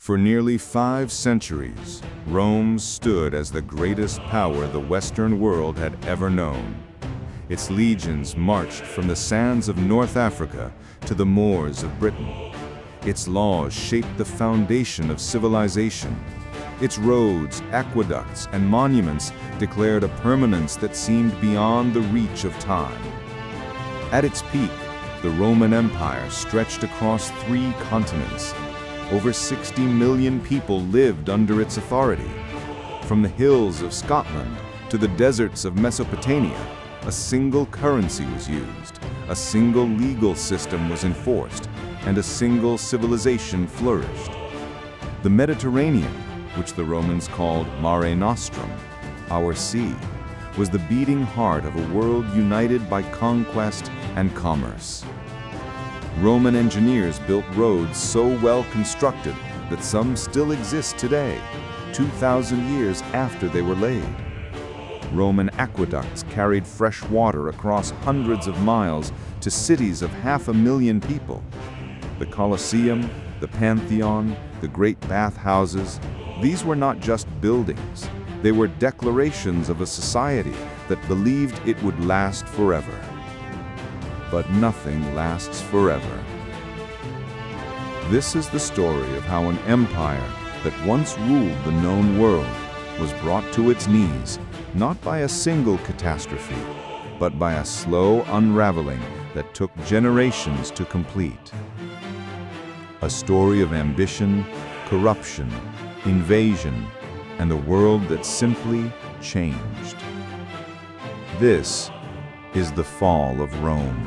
For nearly 5 centuries, Rome stood as the greatest power the Western world had ever known. Its legions marched from the sands of North Africa to the moors of Britain. Its laws shaped the foundation of civilization. Its roads, aqueducts, and monuments declared a permanence that seemed beyond the reach of time. At its peak, the Roman Empire stretched across 3 continents. Over 60 million people lived under its authority. From the hills of Scotland to the deserts of Mesopotamia, a single currency was used, a single legal system was enforced, and a single civilization flourished. The Mediterranean, which the Romans called Mare Nostrum, our sea, was the beating heart of a world united by conquest and commerce. Roman engineers built roads so well constructed that some still exist today, 2,000 years after they were laid. Roman aqueducts carried fresh water across hundreds of miles to cities of 500,000 people. The Colosseum, the Pantheon, the great bathhouses, these were not just buildings. They were declarations of a society that believed it would last forever. But nothing lasts forever. This is the story of how an empire that once ruled the known world was brought to its knees, not by a single catastrophe, but by a slow unraveling that took generations to complete. A story of ambition, corruption, invasion, and a world that simply changed. This is the fall of Rome.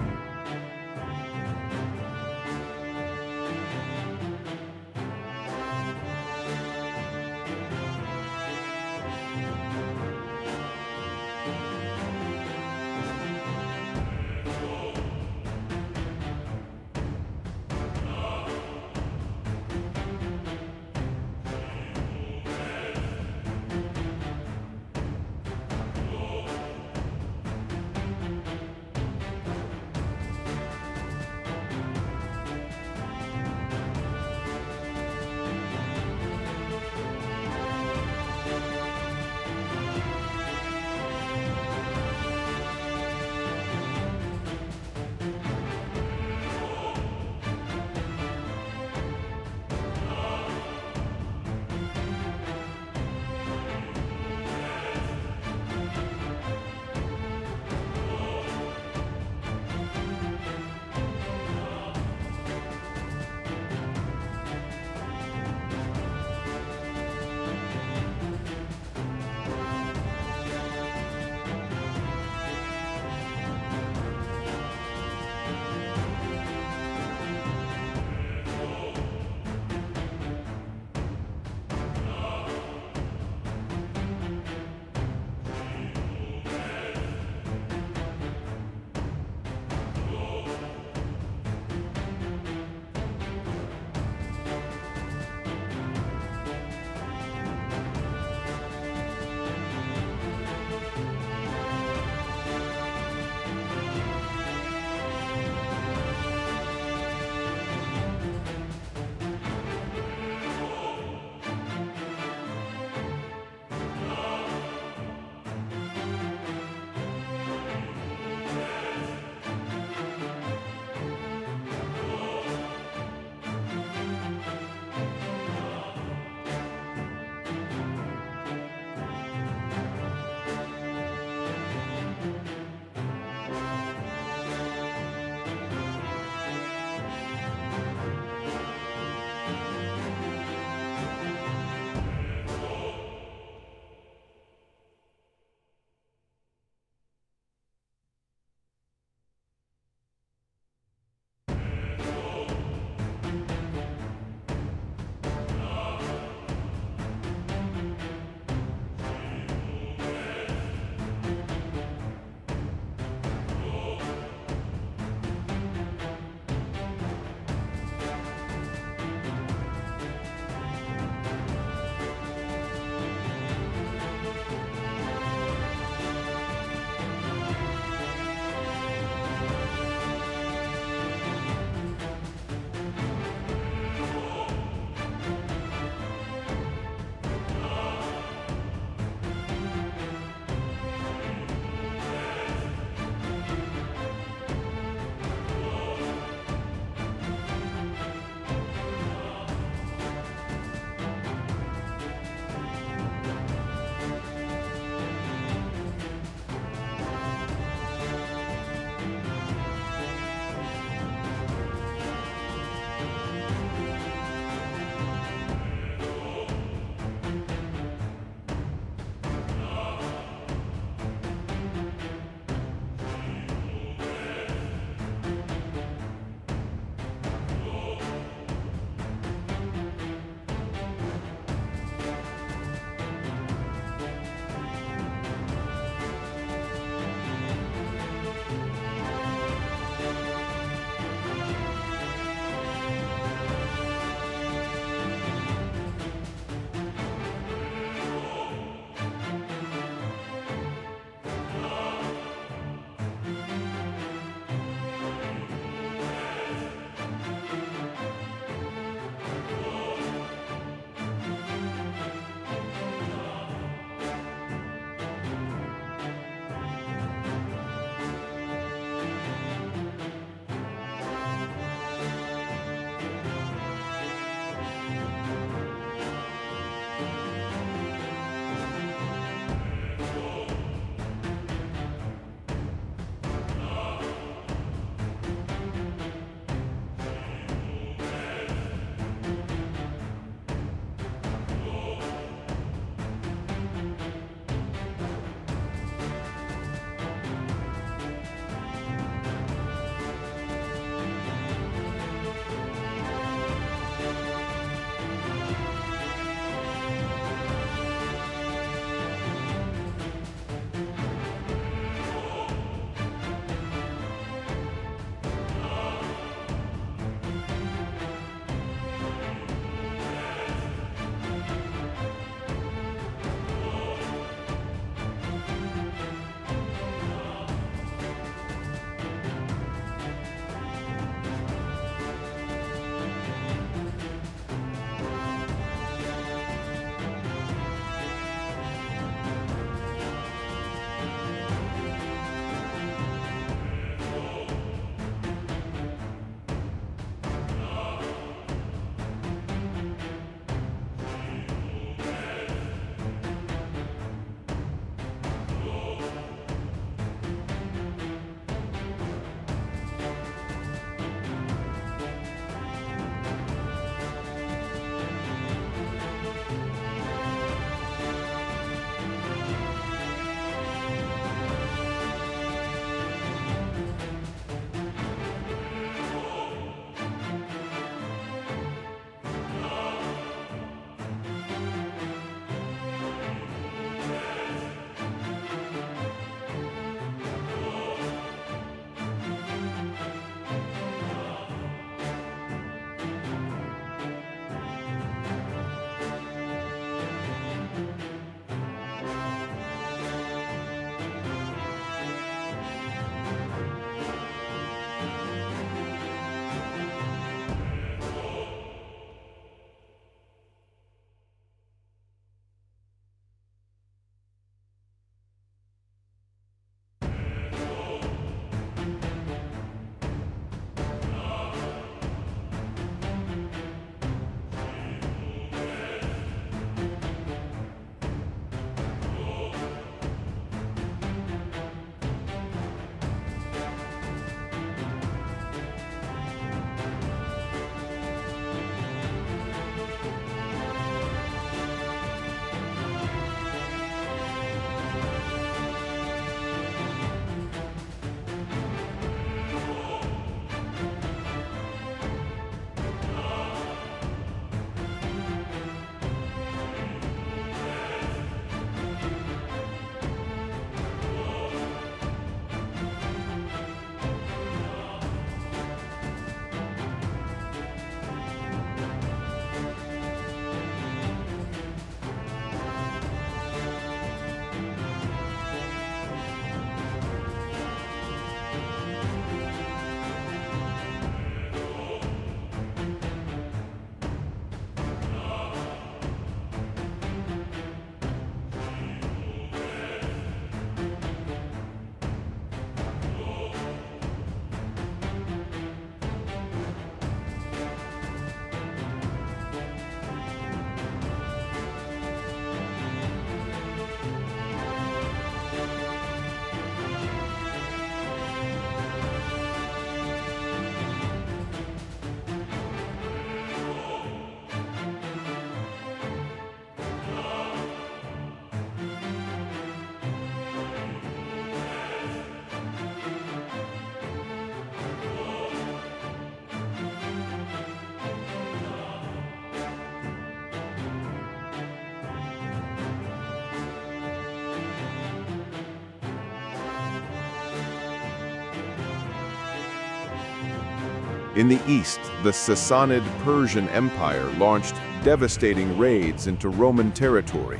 In the east, the Sassanid Persian Empire launched devastating raids into Roman territory.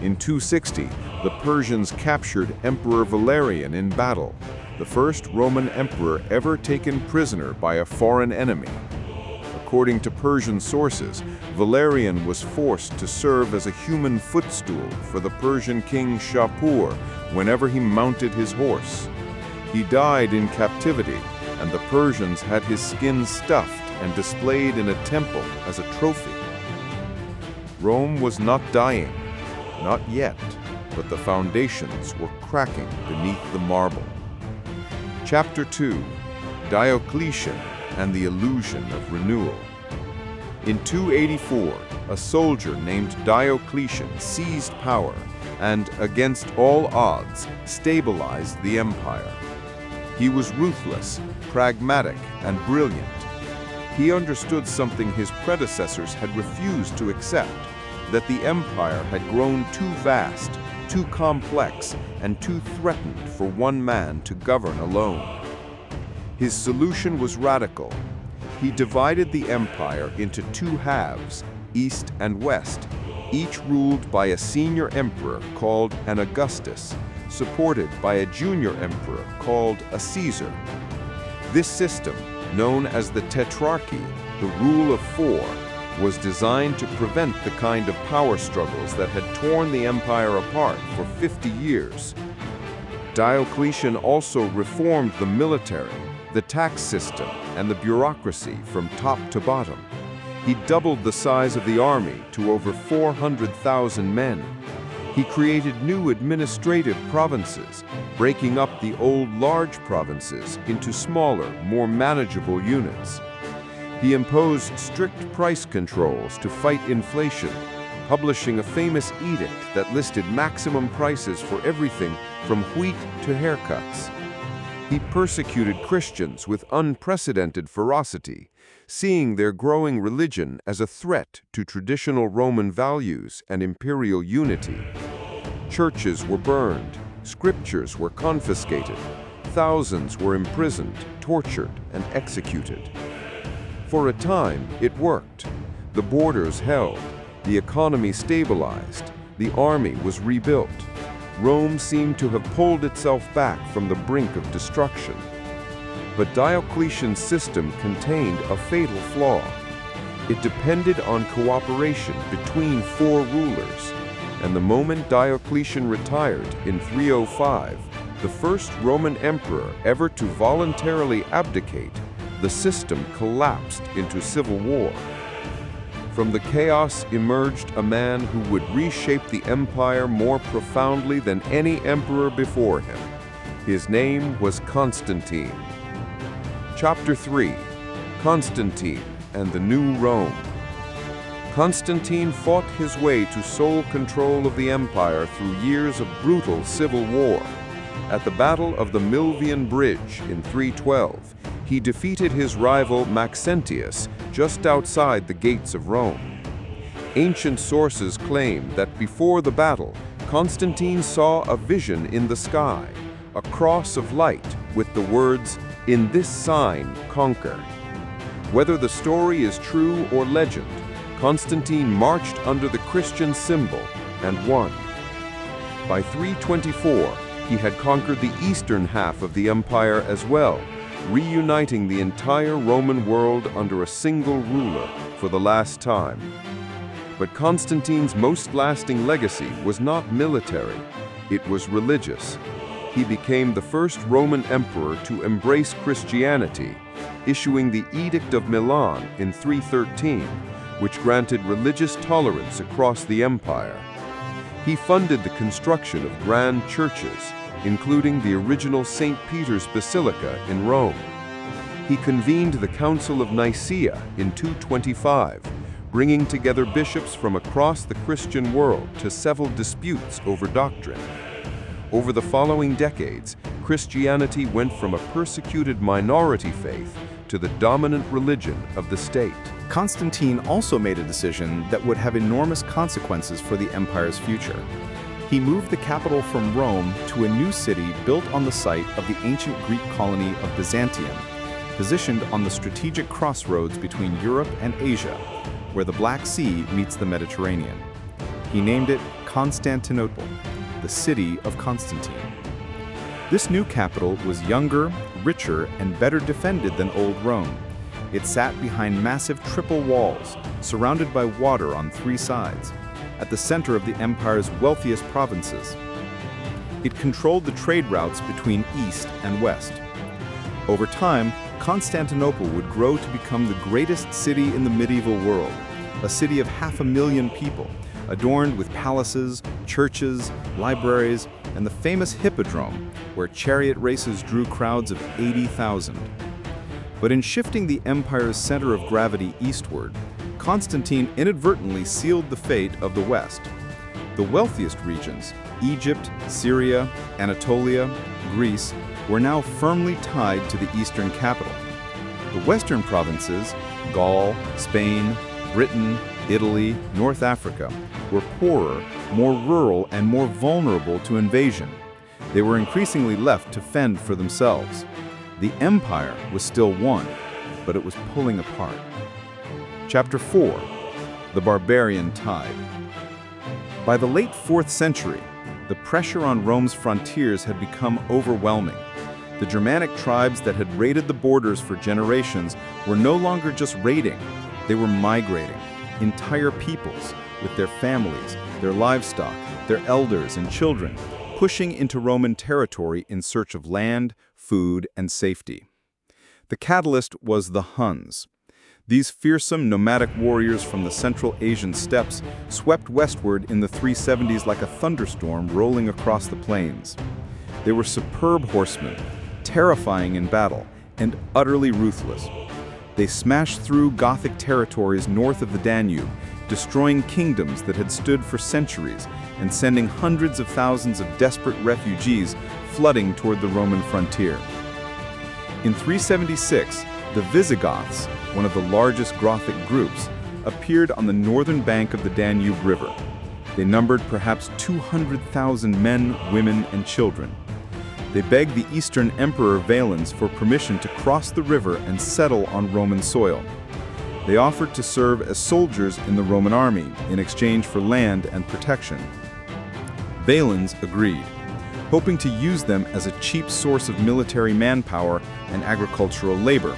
In 260, the Persians captured Emperor Valerian in battle, the first Roman emperor ever taken prisoner by a foreign enemy. According to Persian sources, Valerian was forced to serve as a human footstool for the Persian king Shapur whenever he mounted his horse. He died in captivity, and the Persians had his skin stuffed and displayed in a temple as a trophy. Rome was not dying, not yet, but the foundations were cracking beneath the marble. Chapter 2: Diocletian and the Illusion of Renewal. In 284, a soldier named Diocletian seized power and, against all odds, stabilized the empire. He was ruthless, pragmatic, and brilliant. He understood something his predecessors had refused to accept, that the empire had grown too vast, too complex, and too threatened for one man to govern alone. His solution was radical. He divided the empire into two halves, east and west, each ruled by a senior emperor called an Augustus, supported by a junior emperor called a Caesar. This system, known as the Tetrarchy, the rule of four, was designed to prevent the kind of power struggles that had torn the empire apart for 50 years. Diocletian also reformed the military, the tax system, and the bureaucracy from top to bottom. He doubled the size of the army to over 400,000 men. He created new administrative provinces, breaking up the old large provinces into smaller, more manageable units. He imposed strict price controls to fight inflation, publishing a famous edict that listed maximum prices for everything from wheat to haircuts. He persecuted Christians with unprecedented ferocity, seeing their growing religion as a threat to traditional Roman values and imperial unity. Churches were burned, scriptures were confiscated, thousands were imprisoned, tortured, and executed. For a time, it worked. The borders held, the economy stabilized, the army was rebuilt. Rome seemed to have pulled itself back from the brink of destruction. But Diocletian's system contained a fatal flaw. It depended on cooperation between four rulers, and the moment Diocletian retired in 305, the first Roman emperor ever to voluntarily abdicate, the system collapsed into civil war. From the chaos emerged a man who would reshape the empire more profoundly than any emperor before him. His name was Constantine. Chapter 3: Constantine and the New Rome. Constantine fought his way to sole control of the empire through years of brutal civil war. At the Battle of the Milvian Bridge in 312, he defeated his rival Maxentius just outside the gates of Rome. Ancient sources claim that before the battle, Constantine saw a vision in the sky, a cross of light with the words, "In this sign, conquer." Whether the story is true or legend, Constantine marched under the Christian symbol and won. By 324, he had conquered the eastern half of the empire as well, reuniting the entire Roman world under a single ruler for the last time. But Constantine's most lasting legacy was not military, it was religious. He became the first Roman emperor to embrace Christianity, issuing the Edict of Milan in 313, which granted religious tolerance across the empire. He funded the construction of grand churches, including the original St. Peter's Basilica in Rome. He convened the Council of Nicaea in 225, bringing together bishops from across the Christian world to settle disputes over doctrine. Over the following decades, Christianity went from a persecuted minority faith to the dominant religion of the state. Constantine also made a decision that would have enormous consequences for the empire's future. He moved the capital from Rome to a new city built on the site of the ancient Greek colony of Byzantium. positioned on the strategic crossroads between Europe and Asia, where the Black Sea meets the Mediterranean. He named it Constantinople, the city of Constantine. This new capital was younger, richer, and better defended than Old Rome. It sat behind massive triple walls, surrounded by water on 3 sides, at the center of the empire's wealthiest provinces. It controlled the trade routes between East and West. Over time, Constantinople would grow to become the greatest city in the medieval world, a city of 500,000 people, adorned with palaces, churches, libraries, and the famous Hippodrome, where chariot races drew crowds of 80,000. But in shifting the empire's center of gravity eastward, Constantine inadvertently sealed the fate of the West. The wealthiest regions, Egypt, Syria, Anatolia, Greece, were now firmly tied to the eastern capital. The western provinces, Gaul, Spain, Britain, Italy, North Africa, were poorer, more rural, and more vulnerable to invasion. They were increasingly left to fend for themselves. The empire was still one, but it was pulling apart. Chapter 4. The Barbarian Tide. By the late 4th century, the pressure on Rome's frontiers had become overwhelming. The Germanic tribes that had raided the borders for generations were no longer just raiding, they were migrating. Entire peoples, with their families, their livestock, their elders and children, pushing into Roman territory in search of land, food, and safety. The catalyst was the Huns. These fearsome nomadic warriors from the Central Asian steppes swept westward in the 370s like a thunderstorm rolling across the plains. They were superb horsemen, terrifying in battle, and utterly ruthless. They smashed through Gothic territories north of the Danube, destroying kingdoms that had stood for centuries and sending hundreds of thousands of desperate refugees flooding toward the Roman frontier. In 376, the Visigoths, one of the largest Gothic groups, appeared on the northern bank of the Danube River. They numbered perhaps 200,000 men, women, and children. They begged the Eastern Emperor Valens for permission to cross the river and settle on Roman soil. They offered to serve as soldiers in the Roman army in exchange for land and protection. Valens agreed, hoping to use them as a cheap source of military manpower and agricultural labor.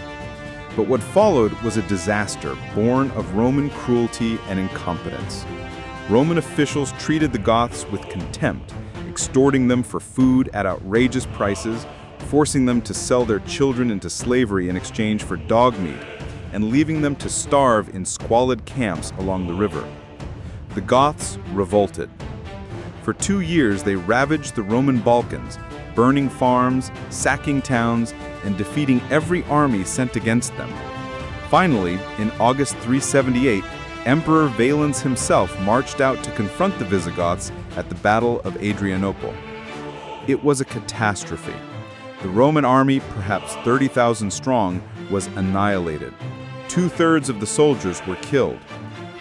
But what followed was a disaster born of Roman cruelty and incompetence. Roman officials treated the Goths with contempt, extorting them for food at outrageous prices, forcing them to sell their children into slavery in exchange for dog meat, and leaving them to starve in squalid camps along the river. The Goths revolted. For 2 years they ravaged the Roman Balkans, burning farms, sacking towns, and defeating every army sent against them. Finally, in August 378, Emperor Valens himself marched out to confront the Visigoths at the Battle of Adrianople. It was a catastrophe. The Roman army, perhaps 30,000 strong, was annihilated. 2/3 of the soldiers were killed.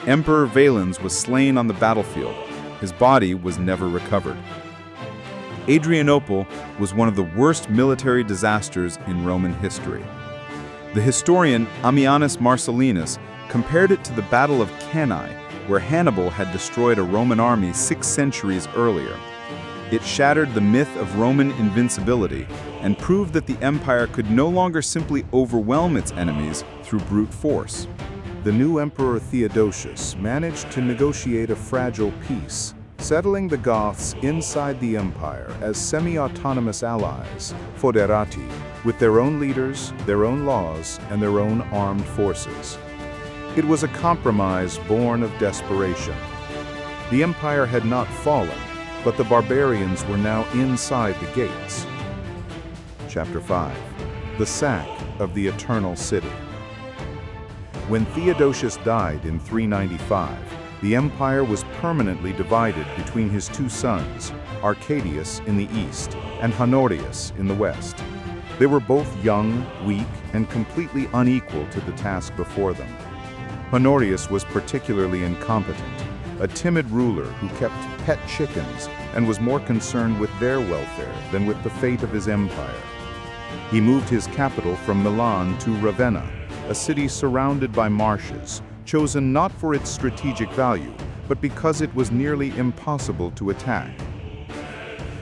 Emperor Valens was slain on the battlefield. His body was never recovered. Adrianople was one of the worst military disasters in Roman history. The historian Ammianus Marcellinus compared it to the Battle of Cannae, where Hannibal had destroyed a Roman army 6 centuries earlier. It shattered the myth of Roman invincibility and proved that the empire could no longer simply overwhelm its enemies through brute force. The new Emperor Theodosius managed to negotiate a fragile peace, settling the Goths inside the empire as semi-autonomous allies, foederati, with their own leaders, their own laws, and their own armed forces. It was a compromise born of desperation. The empire had not fallen, but the barbarians were now inside the gates. Chapter 5. The Sack of the Eternal City. When Theodosius died in 395, the empire was permanently divided between his 2 sons, Arcadius in the east and Honorius in the west. They were both young, weak, and completely unequal to the task before them. Honorius was particularly incompetent, a timid ruler who kept pet chickens and was more concerned with their welfare than with the fate of his empire. He moved his capital from Milan to Ravenna, a city surrounded by marshes, chosen not for its strategic value, but because it was nearly impossible to attack.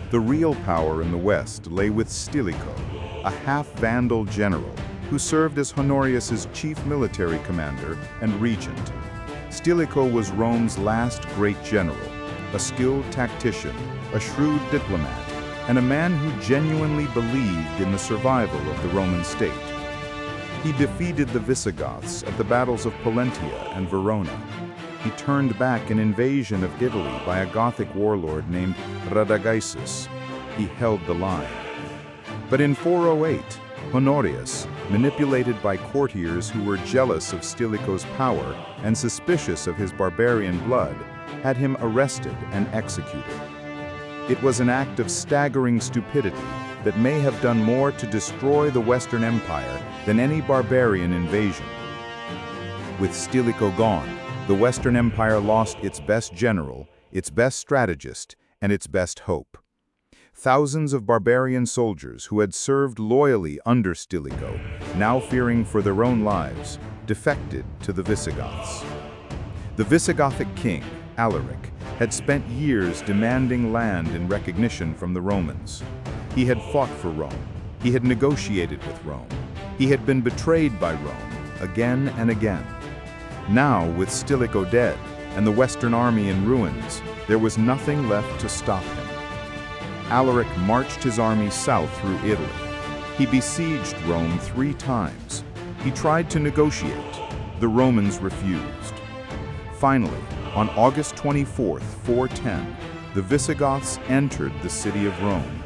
The real power in the west lay with Stilicho, a half-Vandal general who served as Honorius's chief military commander and regent. Stilicho was Rome's last great general, a skilled tactician, a shrewd diplomat, and a man who genuinely believed in the survival of the Roman state. He defeated the Visigoths at the battles of Pollentia and Verona. He turned back an invasion of Italy by a Gothic warlord named Radagaisus. He held the line. But in 408, Honorius, manipulated by courtiers who were jealous of Stilicho's power and suspicious of his barbarian blood, had him arrested and executed. It was an act of staggering stupidity that may have done more to destroy the Western Empire than any barbarian invasion. With Stilicho gone, the Western Empire lost its best general, its best strategist, and its best hope. Thousands of barbarian soldiers who had served loyally under Stilicho, now fearing for their own lives, defected to the Visigoths. The Visigothic king, Alaric, had spent years demanding land in recognition from the Romans. He had fought for Rome. He had negotiated with Rome. He had been betrayed by Rome again and again. Now, with Stilicho dead and the Western army in ruins, there was nothing left to stop him. Alaric marched his army south through Italy. He besieged Rome 3 times. He tried to negotiate. The Romans refused. Finally, on August 24, 410, the Visigoths entered the city of Rome.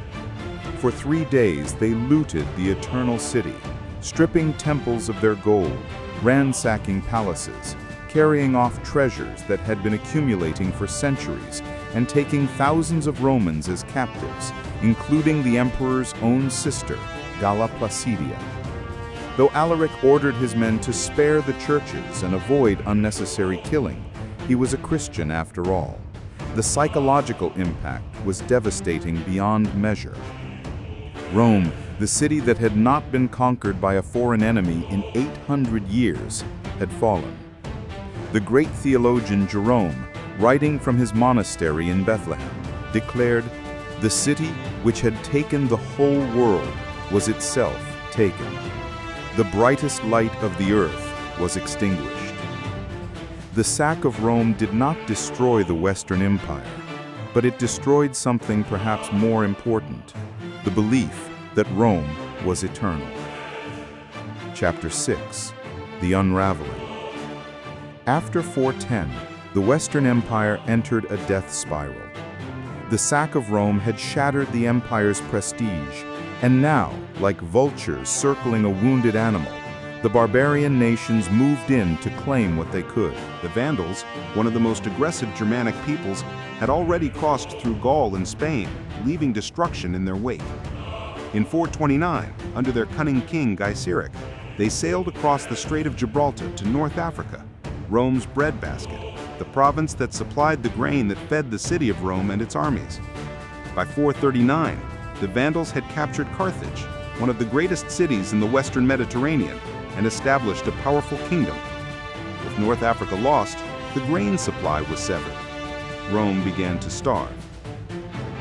For 3 days they looted the Eternal City, stripping temples of their gold, ransacking palaces, carrying off treasures that had been accumulating for centuries, and taking thousands of Romans as captives, including the emperor's own sister, Galla Placidia. Though Alaric ordered his men to spare the churches and avoid unnecessary killing, he was a Christian after all. The psychological impact was devastating beyond measure. Rome, the city that had not been conquered by a foreign enemy in 800 years, had fallen. The great theologian Jerome, writing from his monastery in Bethlehem, declared, "The city which had taken the whole world was itself taken. The brightest light of the earth was extinguished." The sack of Rome did not destroy the Western Empire, but it destroyed something perhaps more important, the belief that Rome was eternal. Chapter 6. The Unraveling. After 410, the Western Empire entered a death spiral. The sack of Rome had shattered the empire's prestige, and now, like vultures circling a wounded animal, the barbarian nations moved in to claim what they could. The Vandals, one of the most aggressive Germanic peoples, had already crossed through Gaul and Spain, leaving destruction in their wake. In 429, under their cunning king Gaiseric, they sailed across the Strait of Gibraltar to North Africa, Rome's breadbasket, the province that supplied the grain that fed the city of Rome and its armies. By 439, the Vandals had captured Carthage, one of the greatest cities in the Western Mediterranean, and established a powerful kingdom. With North Africa lost, the grain supply was severed. Rome began to starve.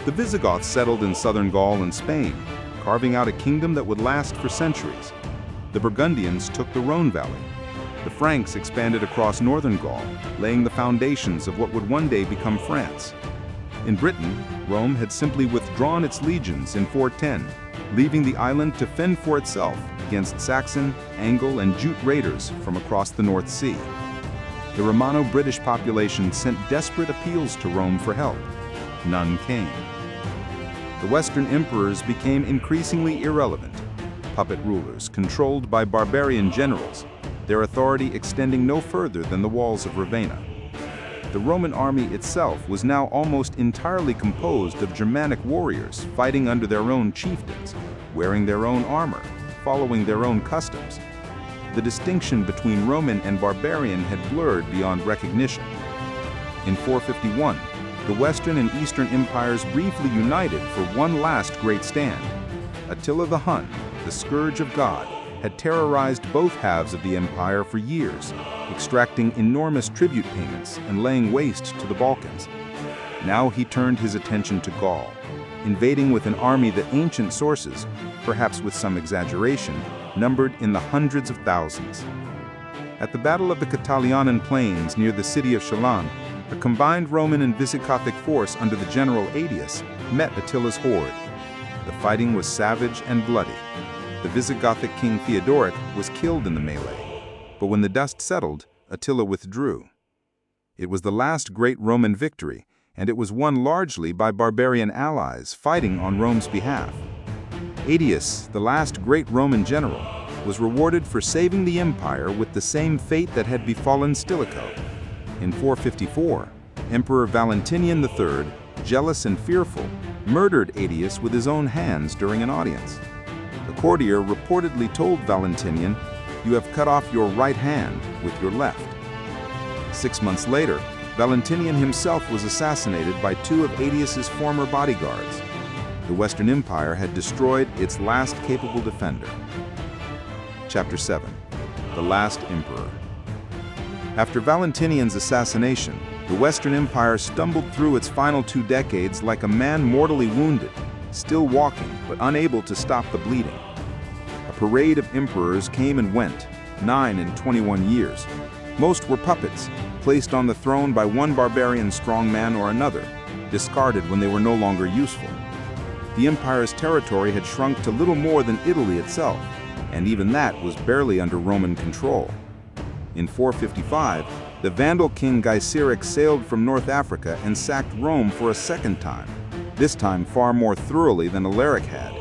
The Visigoths settled in southern Gaul and Spain, carving out a kingdom that would last for centuries. The Burgundians took the Rhone Valley. The Franks expanded across northern Gaul, laying the foundations of what would one day become France. In Britain, Rome had simply withdrawn its legions in 410, leaving the island to fend for itself against Saxon, Anglo, and Jute raiders from across the North Sea. The Romano-British population sent desperate appeals to Rome for help. None came. The Western emperors became increasingly irrelevant, puppet rulers controlled by barbarian generals, their authority extending no further than the walls of Ravenna. The Roman army itself was now almost entirely composed of Germanic warriors fighting under their own chieftains, wearing their own armor, following their own customs. The distinction between Roman and barbarian had blurred beyond recognition. In 451, the Western and Eastern empires briefly united for one last great stand. Attila the Hun, the scourge of God, had terrorized both halves of the empire for years, extracting enormous tribute payments and laying waste to the Balkans. Now he turned his attention to Gaul, invading with an army that ancient sources, perhaps with some exaggeration, numbered in the hundreds of thousands. At the Battle of the Catalaunian Plains near the city of Chalon, a combined Roman and Visigothic force under the general Aetius met Attila's horde. The fighting was savage and bloody. The Visigothic king Theodoric was killed in the melee, but when the dust settled, Attila withdrew. It was the last great Roman victory, and it was won largely by barbarian allies fighting on Rome's behalf. Aetius, the last great Roman general, was rewarded for saving the empire with the same fate that had befallen Stilicho. In 454, Emperor Valentinian III, jealous and fearful, murdered Aetius with his own hands during an audience. A courtier reportedly told Valentinian, "You have cut off your right hand with your left." 6 months later, Valentinian himself was assassinated by 2 of Aetius's former bodyguards. The Western Empire had destroyed its last capable defender. Chapter 7. The Last Emperor. After Valentinian's assassination, the Western Empire stumbled through its final 2 decades like a man mortally wounded, still walking but unable to stop the bleeding. A parade of emperors came and went, 9 in 21 years. Most were puppets, placed on the throne by one barbarian strongman or another, discarded when they were no longer useful. The empire's territory had shrunk to little more than Italy itself, and even that was barely under Roman control. In 455, the Vandal king Gaiseric sailed from North Africa and sacked Rome for a second time, this time far more thoroughly than Alaric had.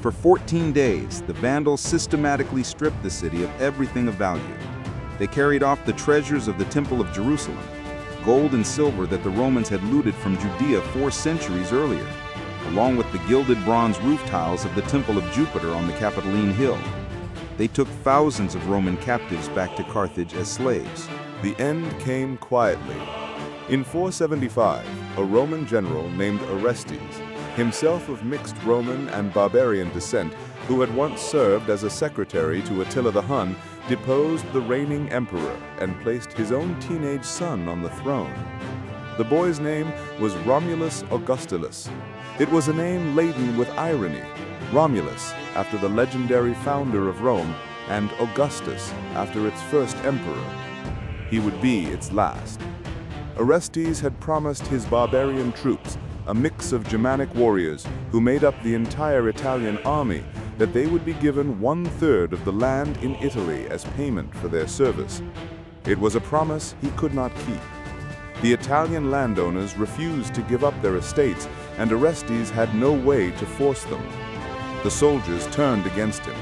For 14 days, the Vandals systematically stripped the city of everything of value. They carried off the treasures of the Temple of Jerusalem, gold and silver that the Romans had looted from Judea 4 centuries earlier, along with the gilded bronze roof tiles of the Temple of Jupiter on the Capitoline Hill. They took thousands of Roman captives back to Carthage as slaves. The end came quietly. In 475, a Roman general named Orestes, himself of mixed Roman and barbarian descent, who had once served as a secretary to Attila the Hun, deposed the reigning emperor and placed his own teenage son on the throne. The boy's name was Romulus Augustulus. It was a name laden with irony, Romulus after the legendary founder of Rome, and Augustus after its first emperor. He would be its last. Orestes had promised his barbarian troops, a mix of Germanic warriors who made up the entire Italian army, that they would be given 1/3 of the land in Italy as payment for their service. It was a promise he could not keep. The Italian landowners refused to give up their estates, and Orestes had no way to force them. The soldiers turned against him.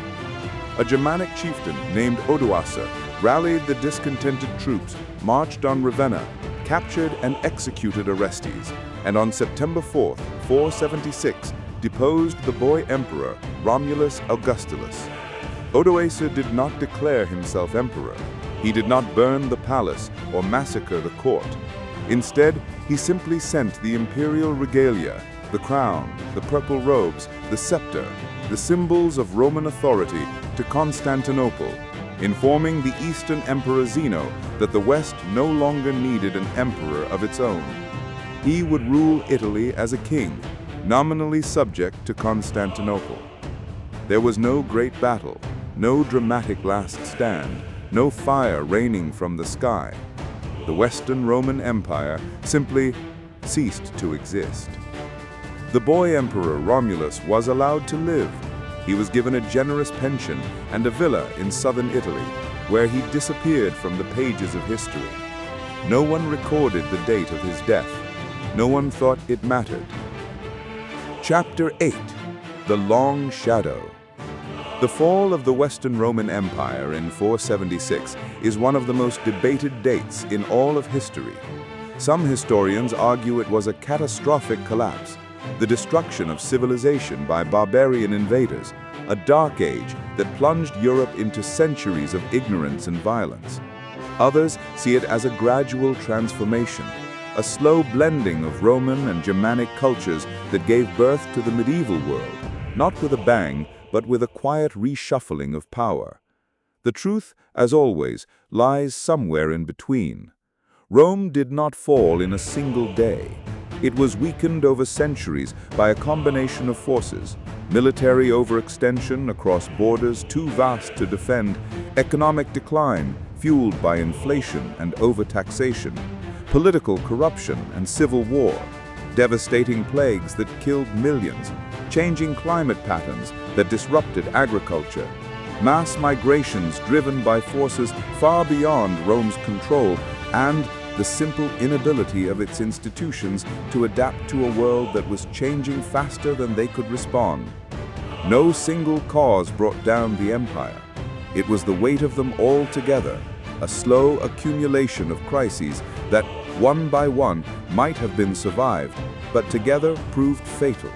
A Germanic chieftain named Odoacer rallied the discontented troops, marched on Ravenna, captured and executed Orestes, and on September 4th, 476, deposed the boy emperor Romulus Augustulus. Odoacer did not declare himself emperor. He did not burn the palace or massacre the court. Instead, he simply sent the imperial regalia, the crown, the purple robes, the scepter, the symbols of Roman authority, to Constantinople, informing the Eastern Emperor Zeno that the West no longer needed an emperor of its own. He would rule Italy as a king, nominally subject to Constantinople. There was no great battle, no dramatic last stand, no fire raining from the sky. The Western Roman Empire simply ceased to exist. The boy emperor Romulus was allowed to live. He was given a generous pension and a villa in southern Italy, where he disappeared from the pages of history. No one recorded the date of his death. No one thought it mattered. Chapter 8. The Long Shadow. The fall of the Western Roman Empire in 476 is one of the most debated dates in all of history. Some historians argue it was a catastrophic collapse, the destruction of civilization by barbarian invaders, a dark age that plunged Europe into centuries of ignorance and violence. Others see it as a gradual transformation, a slow blending of Roman and Germanic cultures that gave birth to the medieval world, not with a bang, but with a quiet reshuffling of power. The truth, as always, lies somewhere in between. Rome did not fall in a single day. It was weakened over centuries by a combination of forces: military overextension across borders too vast to defend, economic decline fueled by inflation and overtaxation, political corruption and civil war, devastating plagues that killed millions, changing climate patterns that disrupted agriculture, mass migrations driven by forces far beyond Rome's control, and the simple inability of its institutions to adapt to a world that was changing faster than they could respond. No single cause brought down the empire. It was the weight of them all together, a slow accumulation of crises that, one by one, might have been survived, but together proved fatal.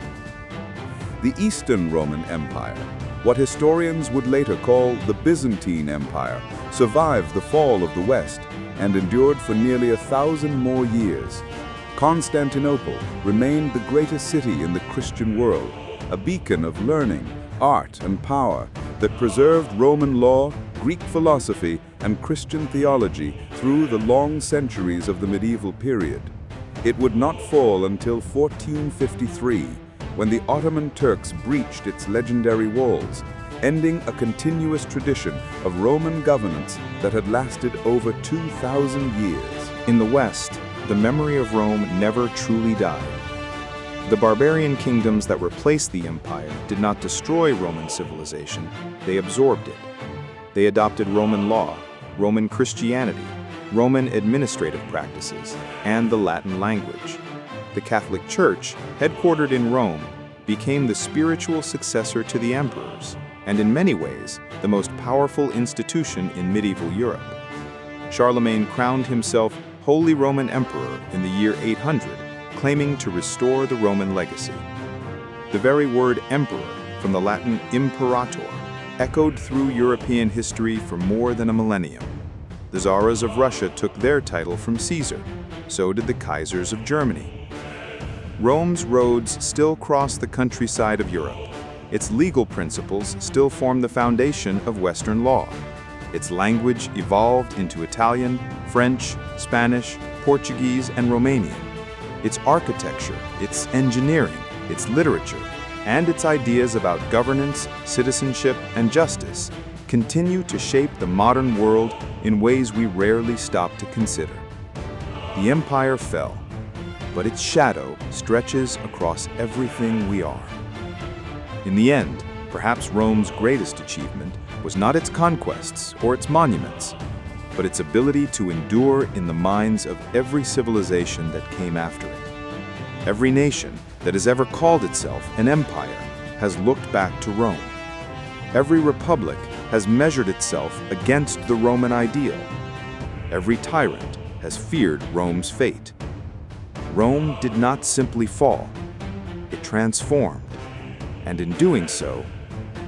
The Eastern Roman Empire, what historians would later call the Byzantine Empire, survived the fall of the West and endured for nearly 1,000 more years. Constantinople remained the greatest city in the Christian world, a beacon of learning, art, and power that preserved Roman law, Greek philosophy, and Christian theology through the long centuries of the medieval period. It would not fall until 1453, when the Ottoman Turks breached its legendary walls, ending a continuous tradition of Roman governance that had lasted over 2,000 years. In the West, the memory of Rome never truly died. The barbarian kingdoms that replaced the empire did not destroy Roman civilization, they absorbed it. They adopted Roman law, Roman Christianity, Roman administrative practices, and the Latin language. The Catholic Church, headquartered in Rome, became the spiritual successor to the emperors, and in many ways, the most powerful institution in medieval Europe. Charlemagne crowned himself Holy Roman Emperor in the year 800, claiming to restore the Roman legacy. The very word emperor, from the Latin imperator, echoed through European history for more than a millennium. The Tsars of Russia took their title from Caesar, so did the Kaisers of Germany. Rome's roads still cross the countryside of Europe. Its legal principles still form the foundation of Western law. Its language evolved into Italian, French, Spanish, Portuguese, and Romanian. Its architecture, its engineering, its literature, and its ideas about governance, citizenship, and justice continue to shape the modern world in ways we rarely stop to consider. The empire fell, but its shadow stretches across everything we are. In the end, perhaps Rome's greatest achievement was not its conquests or its monuments, but its ability to endure in the minds of every civilization that came after it. Every nation that has ever called itself an empire has looked back to Rome. Every republic has measured itself against the Roman ideal. Every tyrant has feared Rome's fate. Rome did not simply fall, it transformed, and in doing so,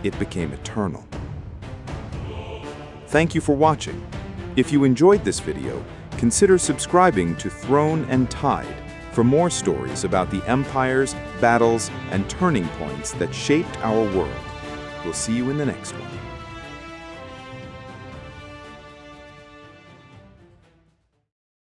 it became eternal. Thank you for watching. If you enjoyed this video, consider subscribing to Throne and Tide for more stories about the empires, battles, and turning points that shaped our world. We'll see you in the next one.